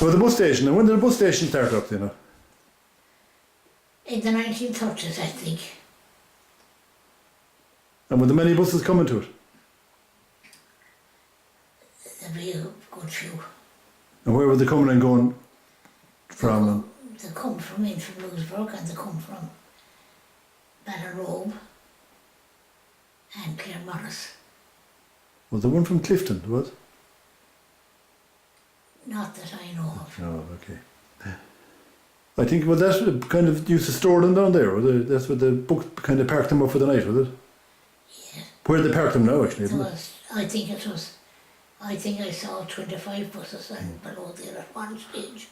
So the bus station, and when did the bus station start up, you know? In the 1930s, I think. And were there many buses coming to it? There'd be a good few. And where were they coming and going from? They come from Lewisburg and they come from Ballinrobe and Claremorris. Was there one from Clifton, was it? Not that I know of. Oh, okay. I think, well, that kind of used to store them down there, was it? That's what the book kind of parked them up for the night, was it? Yeah. Where they park them now, actually, isn't it? I think I saw 25 buses and below there at one stage.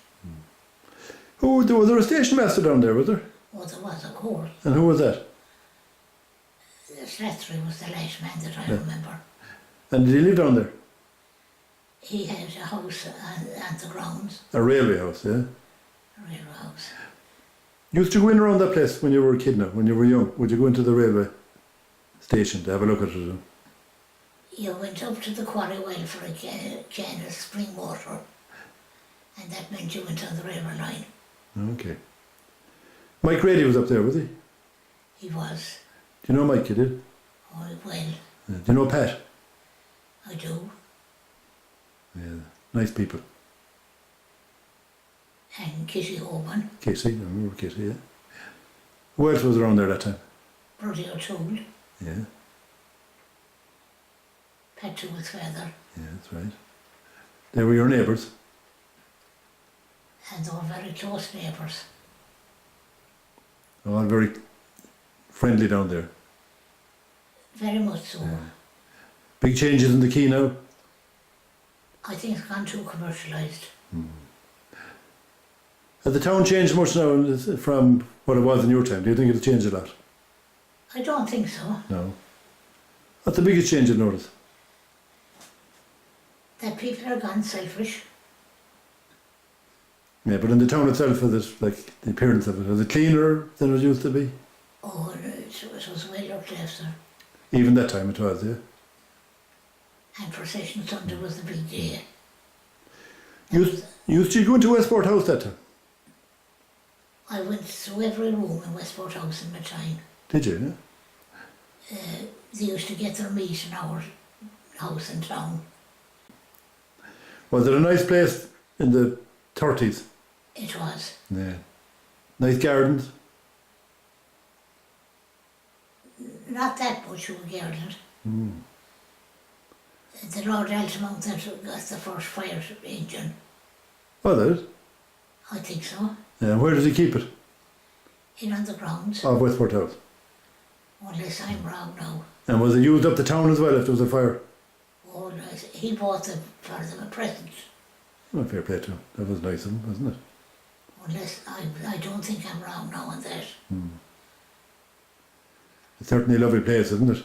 Oh, was there a station master down there, was there? Oh, there was, of course. And who was that? Slattery was the last man that I remember. And did he live down there? He had a house and the grounds, A railway house, yeah? a railway house. You used to go in around that place when you were a kid now, when you were young. Would you go into the railway station to have a look at it? You went up to the quarry well for a can of spring water, and that meant you went on the railway line. Okay. Mike Grady was up there, was he? He was. Do you know Mike, you did? Oh, well, Do you know Pat? I do. Yeah, nice people. And Kitty Hoban, Casey, I remember Casey, yeah. Who else was around there that time? Brody O'Toole, Yeah, Patrick with father, yeah, that's right. They were your neighbours. and they were very close neighbours. All very friendly down there. Very much so. Yeah. Big changes in the quay now. I think it's gone too commercialised. Has the town changed much now from what it was in your time? Do you think it'll change a lot? I don't think so. No. What's the biggest change you've noticed? That people are gone selfish. Yeah, but in the town itself, is it, like, the appearance of it, is it cleaner than it used to be? Oh, it was well looked after. Even that time it was, yeah. And Procession Sunday was the big day. Used to go into Westport House that time? I went through every room in Westport House in my time. Did you, yeah? They used to get their meat in our house in town. Was it a nice place in the 30s? It was. Yeah. Nice gardens? Not that much of a garden. The Lord Altamount that got the first fire engine. Oh, there is. I think so. Yeah, where does he keep it? In on the grounds. Of Westport House. Unless I'm wrong now. And was it used up the town as well if there was a fire? Oh, nice. He bought them for them a present. Oh, fair play to him. That was nice of him, wasn't it? Unless I don't think I'm wrong now on that. It's certainly a lovely place, isn't it?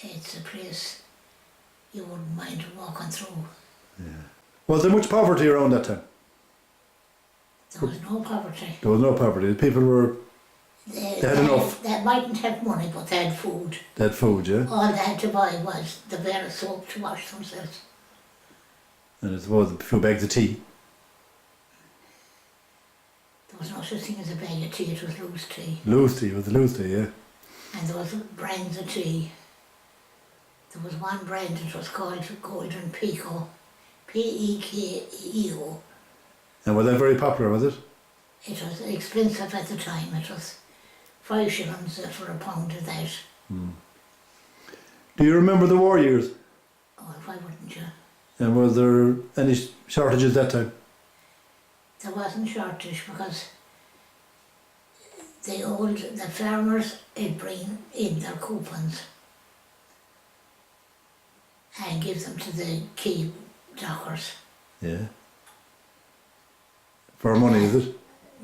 It's a place you wouldn't mind walking through. Yeah. Was there much poverty around that time? There was no poverty. There was no poverty. People were... They had enough. They mightn't have money, but they had food. They had food, yeah? All they had to buy was the bar of soap to wash themselves. And I suppose a few bags of tea. There was no such thing as a bag of tea, it was loose tea. Loose tea, was the loose tea, yeah? And there was brands of tea. There was one brand that was called Golden Pico, P-E-K-E-O. And was that very popular, was it? It was expensive at the time, it was 5 shillings for a pound of that. Do you remember the war years? Oh, why wouldn't you? And was there any shortages that time? There wasn't shortage because the farmers would bring in their coupons and give them to the quay dockers. Yeah. For money, is it?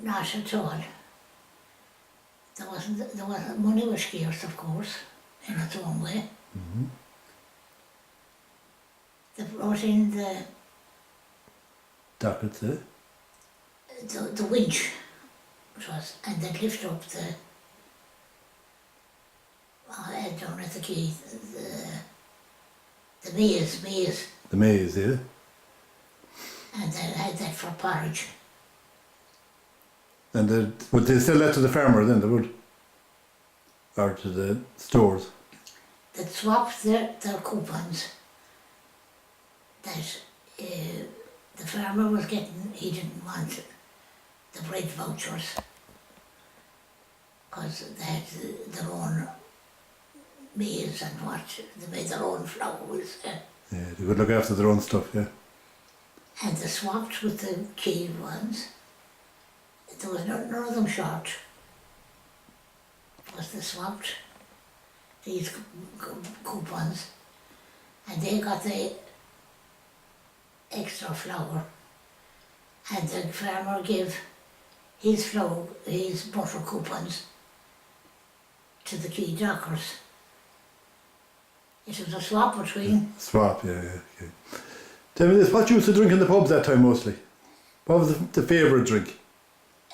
Not at all. Money was scarce, of course, in its own way. They brought in the Dockets, eh? winch, it was, and they'd lift up down at the quay, the maize, The maize, yeah? and they had that for porridge. And would they sell that to the farmer then, they would? Or to the stores? They'd swapped their coupons that the farmer was getting, he didn't want the bread vouchers because they had their own maize and what, they made their own flours. Yeah, they could look after their own stuff, yeah. And they swapped with the key ones. There was none of them short. Was they swapped these coupons and they got the extra flour and the farmer gave his flour, his butter coupons to the key dockers. It was a swap between. Swap, yeah. Tell me this, what you used to drink in the pubs that time mostly? What was the favourite drink?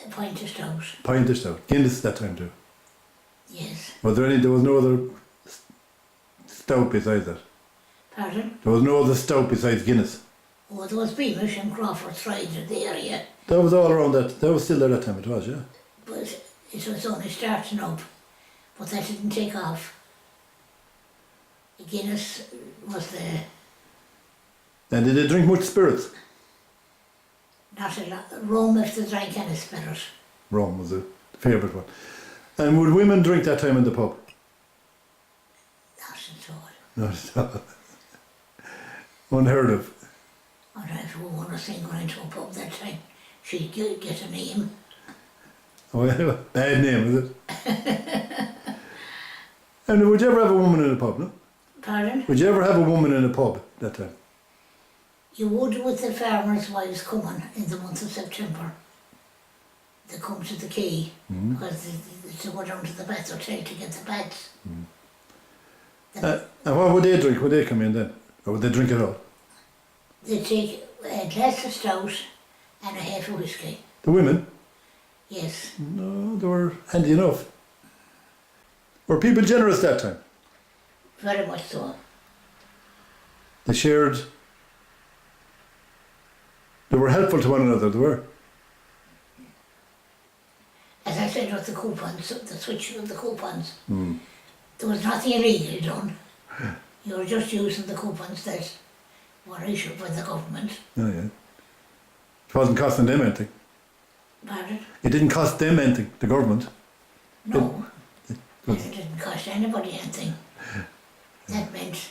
A pint of stout. Pint of stout. Guinness that time too. Yes. Was there was no other stout besides that? Pardon? There was no other stout besides Guinness? Oh, there was Beamish and Crawford Fried in the area, That was all around that. That was still there that time, it was, yeah. but it was only starting up, but that didn't take off. Guinness was the, And did they drink much spirits? not a lot, Rome if they drank any spirit. Rum was the favourite one. And would women drink that time in the pub? Not at all. Not at all. Unheard of. And if a woman was seen going into a pub that time, she'd get a name. Oh, yeah, bad name, was it? And would you ever have a woman in a pub, no? Pardon? Would you ever have a woman in a pub that time? You would with the farmers' wives coming in the month of September. They come to the quay because they go down to the bath hotel to get the baths. And what would they drink? Would they come in then? Or would they drink it all? They take a glass of stout and a half of whiskey. The women? Yes. No, they were handy enough. Were people generous that time? Very much so. They shared. They were helpful to one another, they were. As I said with the coupons, the switching of the coupons, there was nothing illegal done. You were just using the coupons that were issued by the government. Oh, yeah. It wasn't costing them anything. Pardon? It didn't cost them anything, the government. No. It And was, it didn't cost anybody anything. That meant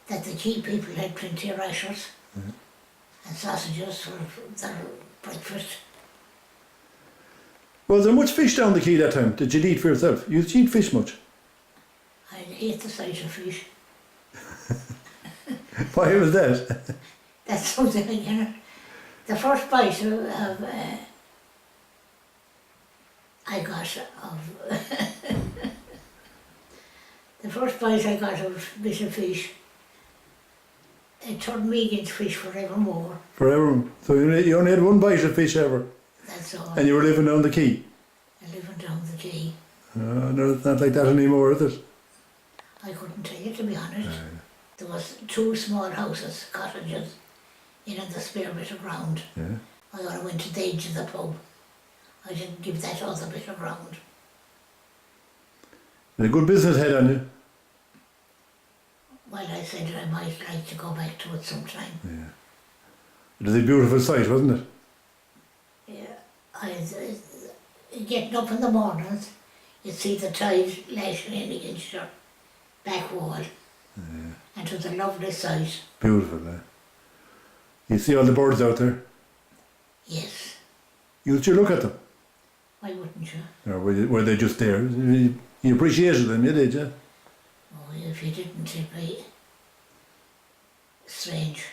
that the key people had plenty of rashers and sausages for their breakfast. was there much fish down the quay that time? Did you eat for yourself? You eat fish much? I hate the sight of fish. Why was that? That's something, you know. The first bite of I got of the first bite I got of bit of fish, it turned me against fish forevermore. Forever. So you only had one bite of fish ever. That's all. And you were living down the quay. And living down the quay. No, it's not like that anymore, is it? I couldn't tell you, to be honest. There was 2 small houses, cottages, in the spare bit of ground. Yeah. I went to the edge of the pub. I didn't give that other bit of ground. A good business head on you. Well, I said I might like to go back to it sometime. Yeah. It was a beautiful sight, wasn't it? Yeah. Getting up in the mornings, you'd see the tide lashing in against your back wall. Yeah. And it was a lovely sight. Beautiful, eh? You see all the birds out there? Yes. Used you look at them? Why wouldn't you? Or were they just there? You appreciated them, you did, yeah? Oh, if you didn't, it'd be strange.